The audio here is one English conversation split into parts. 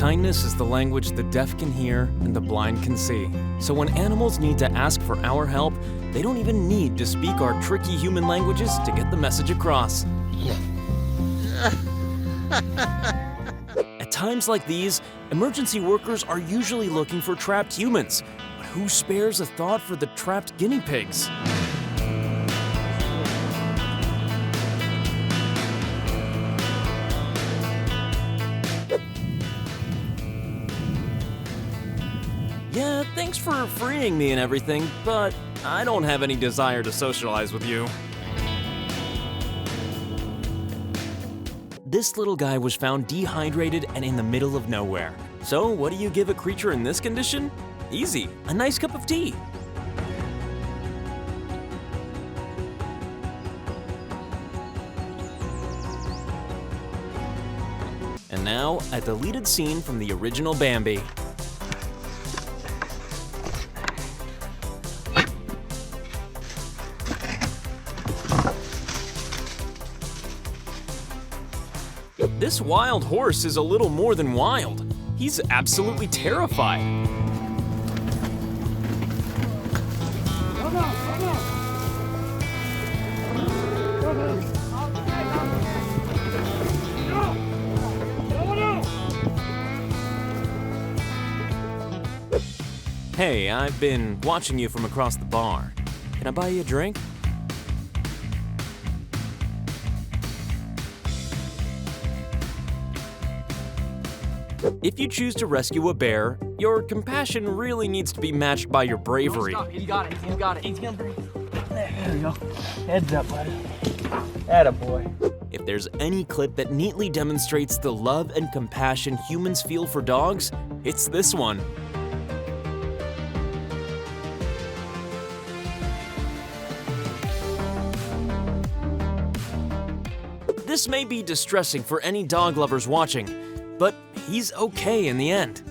Kindness is the language the deaf can hear and the blind can see. So when animals need to ask for our help, they don't even need to speak our tricky human languages to get the message across. At times like these, emergency workers are usually looking for trapped humans. But who spares a thought for the trapped guinea pigs? Yeah, thanks for freeing me and everything, but I don't have any desire to socialize with you. This little guy was found dehydrated and in the middle of nowhere. So what do you give a creature in this condition? Easy, a nice cup of tea. And now, a deleted scene from the original Bambi. This wild horse is a little more than wild. He's absolutely terrified. Hey, I've been watching you from across the bar. Can I buy you a drink? If you choose to rescue a bear, your compassion really needs to be matched by your bravery. You got it, you got it. He's gonna breathe. There you go. Heads up, buddy. Attaboy. If there's any clip that neatly demonstrates the love and compassion humans feel for dogs, it's this one. This may be distressing for any dog lovers watching, but he's okay in the end.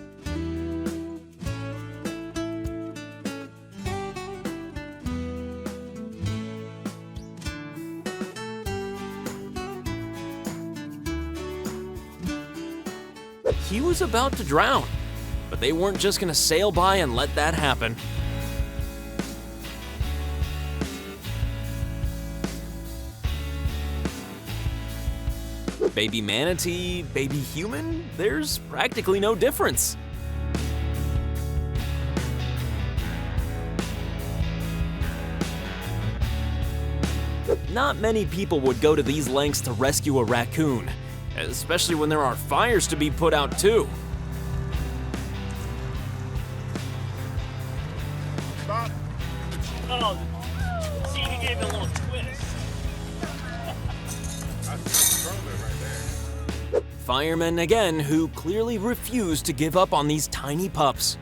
He was about to drown, but they weren't just gonna sail by and let that happen. Baby manatee, baby human, there's practically no difference. Not many people would go to these lengths to rescue a raccoon, especially when there are fires to be put out too. Stop. Oh, see, he gave it a little twist. Firemen again who clearly refuse to give up on these tiny pups.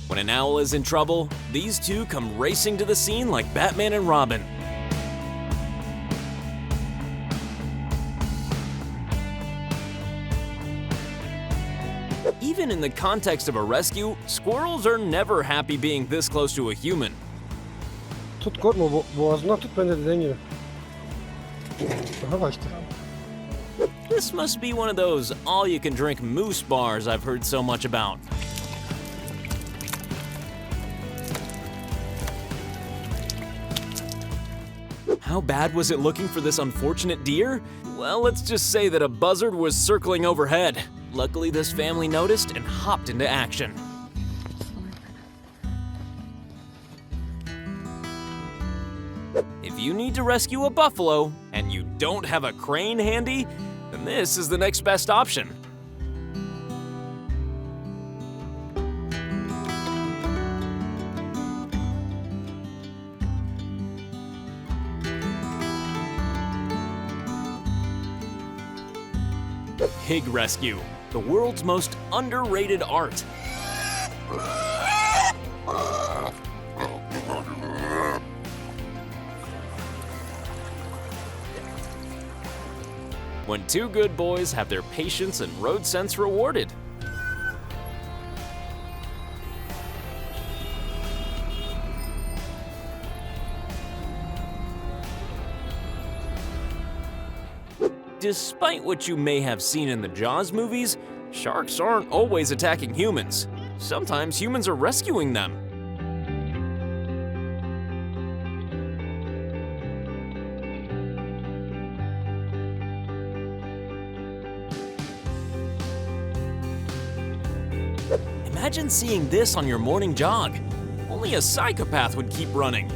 When an owl is in trouble, these two come racing to the scene like Batman and Robin. Even in the context of a rescue, squirrels are never happy being this close to a human. Tut korkma boğazına tut ben de dediğin gibi. Daha kaçtı. This must be one of those all-you-can-drink moose bars I've heard so much about. How bad was it looking for this unfortunate deer? Well, let's just say that a buzzard was circling overhead. Luckily, this family noticed and hopped into action. If you need to rescue a buffalo and you don't have a crane handy, then this is the next best option. Pig rescue, the world's most underrated art. When two good boys have their patience and road sense rewarded. Despite what you may have seen in the Jaws movies, sharks aren't always attacking humans. Sometimes humans are rescuing them. Imagine seeing this on your morning jog. Only a psychopath would keep running.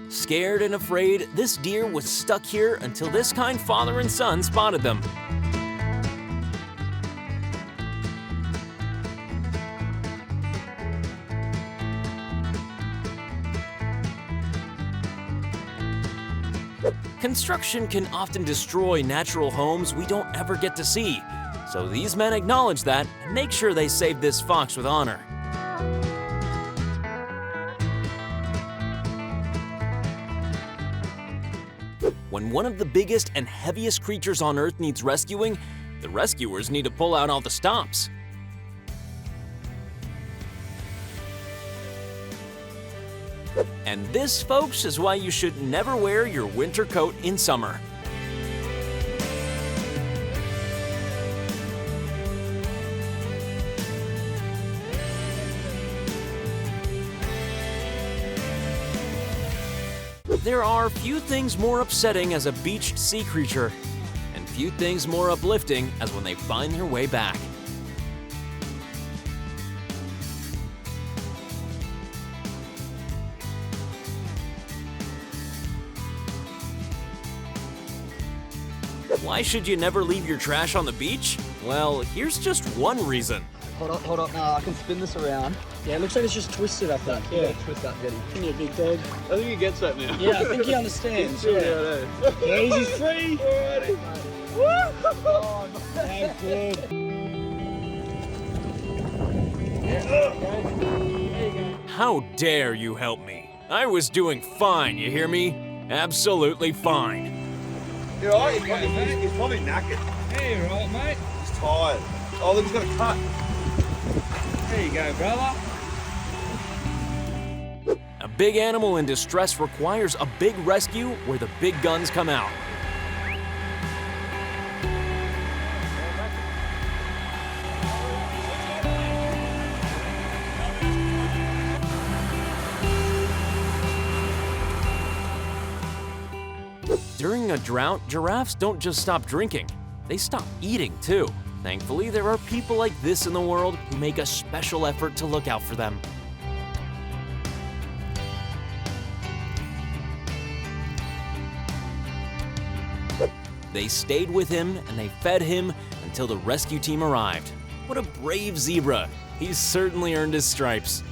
Scared and afraid, this deer was stuck here until this kind father and son spotted them. Construction can often destroy natural homes we don't ever get to see, so these men acknowledge that and make sure they save this fox with honor. When one of the biggest and heaviest creatures on Earth needs rescuing, the rescuers need to pull out all the stops. And this, folks, is why you should never wear your winter coat in summer. There are few things more upsetting as a beached sea creature, and few things more uplifting as when they find their way back. Why should you never leave your trash on the beach? Well, here's just one reason. Hold up. No, I can spin this around. Yeah, it looks like it's just twisted up there. Yeah. Twist that, Getty. Come here, big dog. I think he gets that now. Yeah, I think he understands. Yeah. Yeah, he's free. Alrighty. Oh, good. How dare you help me? I was doing fine, you hear me? Absolutely fine. You're alright, he's probably knackered. Hey, you right, mate? He's tired. Oh, look, he's got a cut. There you go, brother. A big animal in distress requires a big rescue where the big guns come out. During a drought, giraffes don't just stop drinking, they stop eating too. Thankfully, there are people like this in the world who make a special effort to look out for them. They stayed with him and they fed him until the rescue team arrived. What a brave zebra! He's certainly earned his stripes.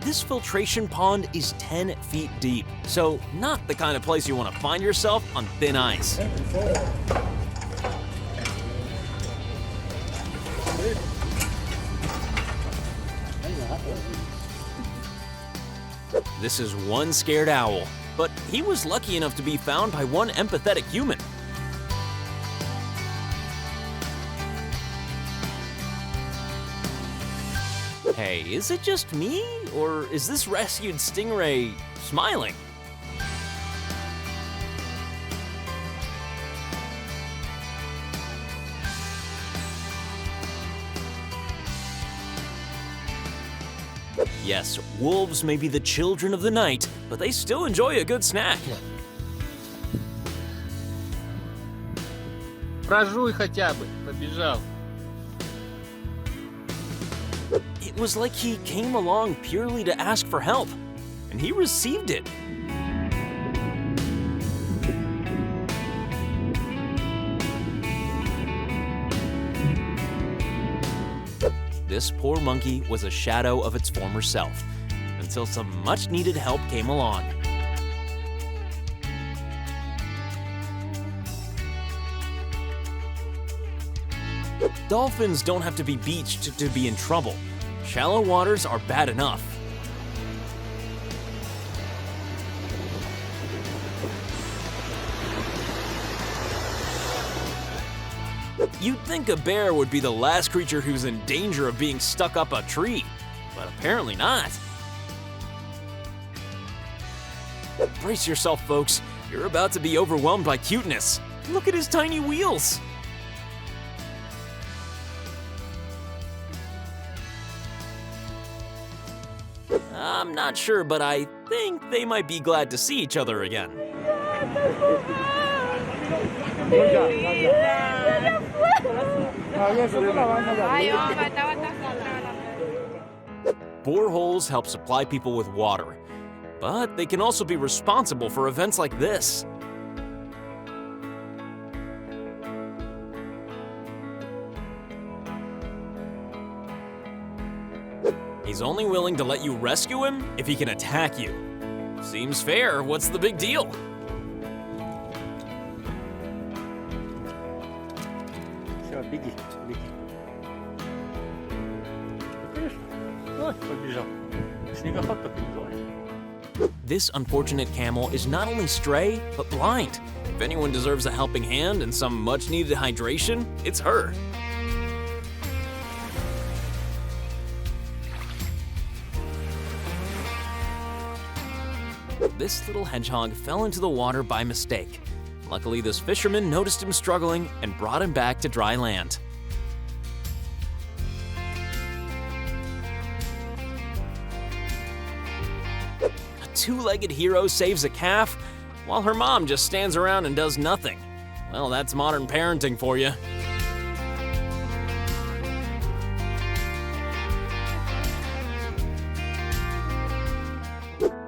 This filtration pond is 10 feet deep, so not the kind of place you want to find yourself on thin ice. This is one scared owl, but he was lucky enough to be found by one empathetic human. Hey, is it just me, or is this rescued stingray smiling? Yes, wolves may be the children of the night, but they still enjoy a good snack. Прожуй хотя бы, побежал. It was like he came along purely to ask for help, and he received it. This poor monkey was a shadow of its former self, until some much-needed help came along. Dolphins don't have to be beached to be in trouble. shallow waters are bad enough. You'd think a bear would be the last creature who's in danger of being stuck up a tree, but apparently not. Brace yourself, folks. You're about to be overwhelmed by cuteness. Look at his tiny wheels. I'm not sure, but I think they might be glad to see each other again. Boreholes help supply people with water, but they can also be responsible for events like this. He's only willing to let you rescue him if he can attack you. Seems fair, what's the big deal? Все, беги, беги. Видишь? Вот, побежал. Снегоход так называется. This unfortunate camel is not only stray, but blind. If anyone deserves a helping hand and some much-needed hydration, it's her. This little hedgehog fell into the water by mistake. Luckily, this fisherman noticed him struggling and brought him back to dry land. A two-legged hero saves a calf, while her mom just stands around and does nothing. Well, that's modern parenting for you.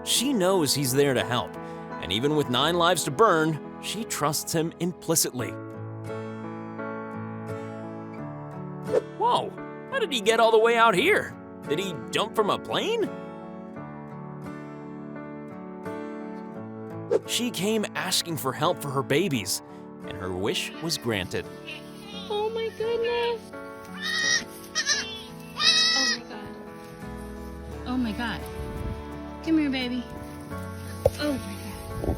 She knows he's there to help, and even with 9 lives to burn, she trusts him implicitly. Whoa, how did he get all the way out here? Did he jump from a plane? She came asking for help for her babies, and her wish was granted. Oh my goodness. Oh my god. Oh my god. Come here, baby. Oh my god.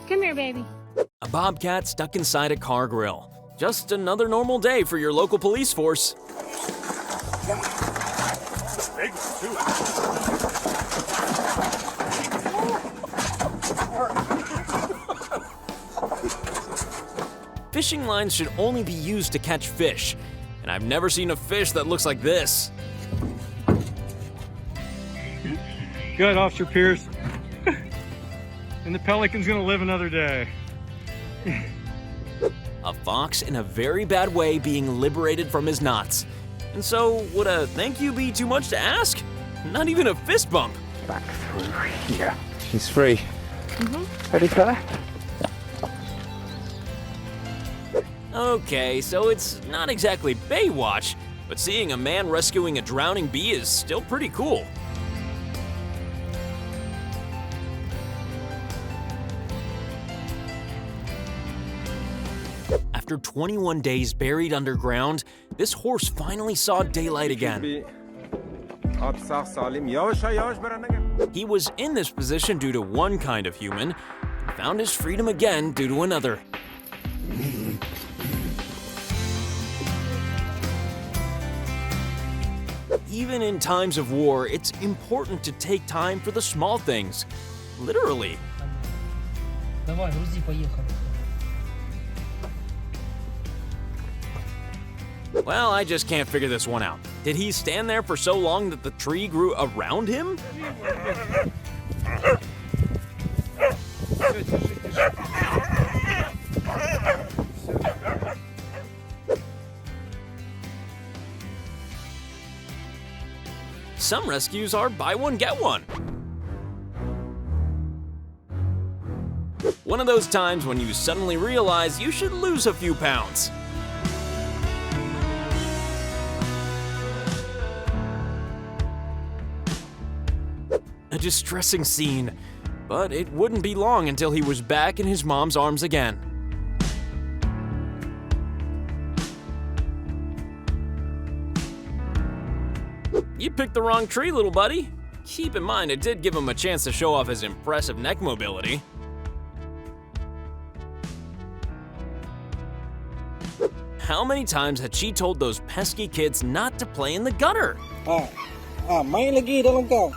Come here, baby. A bobcat stuck inside a car grill. Just another normal day for your local police force. Fishing lines should only be used to catch fish, and I've never seen a fish that looks like this. Good, Officer Pierce. And the pelican's gonna live another day. A fox in a very bad way being liberated from his knots. And so, would a thank you be too much to ask? Not even a fist bump. Back through here. She's free. Ready, fella? Okay, so it's not exactly Baywatch, but seeing a man rescuing a drowning bee is still pretty cool. After 21 days buried underground, this horse finally saw daylight again. He was in this position due to one kind of human, and found his freedom again due to another. Even in times of war, it's important to take time for the small things. Literally. Давай, грузи, поехали. Well, I just can't figure this one out. Did he stand there for so long that the tree grew around him? Some rescues are buy one, get one. One of those times when you suddenly realize you should lose a few pounds. A distressing scene, but it wouldn't be long until he was back in his mom's arms again. You picked the wrong tree, little buddy. Keep in mind, it did give him a chance to show off his impressive neck mobility. How many times had she told those pesky kids not to play in the gutter? Main lagi dalam kau.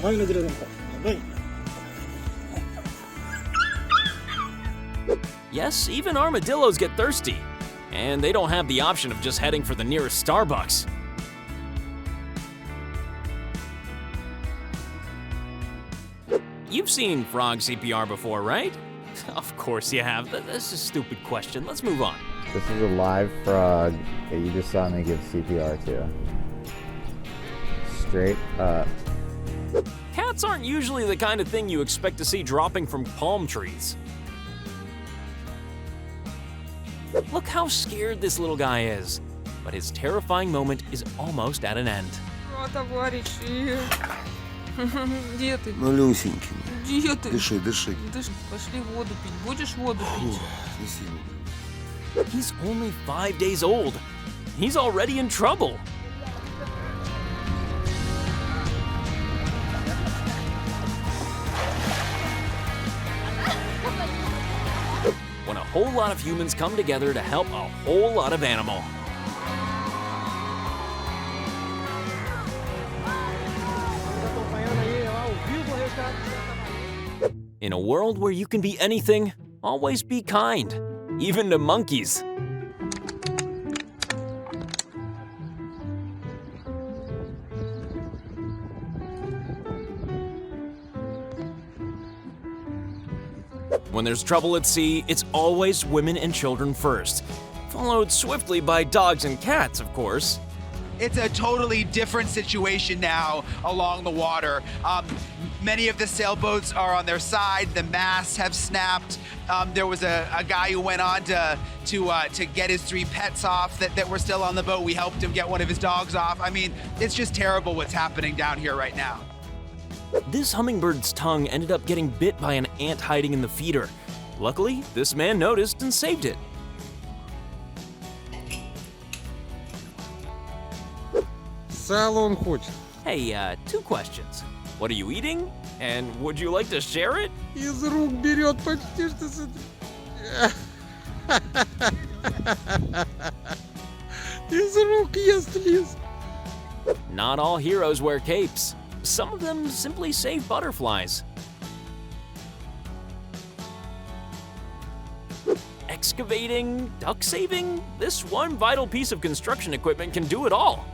Main lagi dalam kau. Main. Yes, even armadillos get thirsty. And they don't have the option of just heading for the nearest Starbucks. You've seen frog CPR before, right? Of course you have. That's a stupid question. Let's move on. This is a live frog that you just saw me give CPR to. Straight up. Cats aren't usually the kind of thing you expect to see dropping from palm trees. Look how scared this little guy is. But his terrifying moment is almost at an end. Товарищи. Где ты? Малюсенький. Где ты? Дыши, дыши. Пошли воду пить. Будешь воду пить? He's only 5 days old. He's already in trouble. When a whole lot of humans come together to help a whole lot of animal. In a world where you can be anything, always be kind, even to monkeys. When there's trouble at sea, it's always women and children first, followed swiftly by dogs and cats, of course. It's a totally different situation now along the water. Many of the sailboats are on their side. The masts have snapped. There was a guy who went on to get his 3 pets off that were still on the boat. We helped him get one of his dogs off. I mean, it's just terrible what's happening down here right now. This hummingbird's tongue ended up getting bit by an ant hiding in the feeder. Luckily, this man noticed and saved it. Сало он хочет. Hey, 2 questions. What are you eating? And would you like to share it? Из рук берет почти что с Из рук ест лист. Not all heroes wear capes. Some of them simply save butterflies. Excavating, duck saving, this one vital piece of construction equipment can do it all.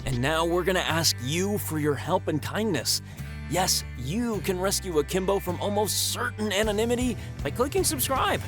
And now we're gonna ask you for your help and kindness. Yes, you can rescue Akimbo from almost certain anonymity by clicking subscribe.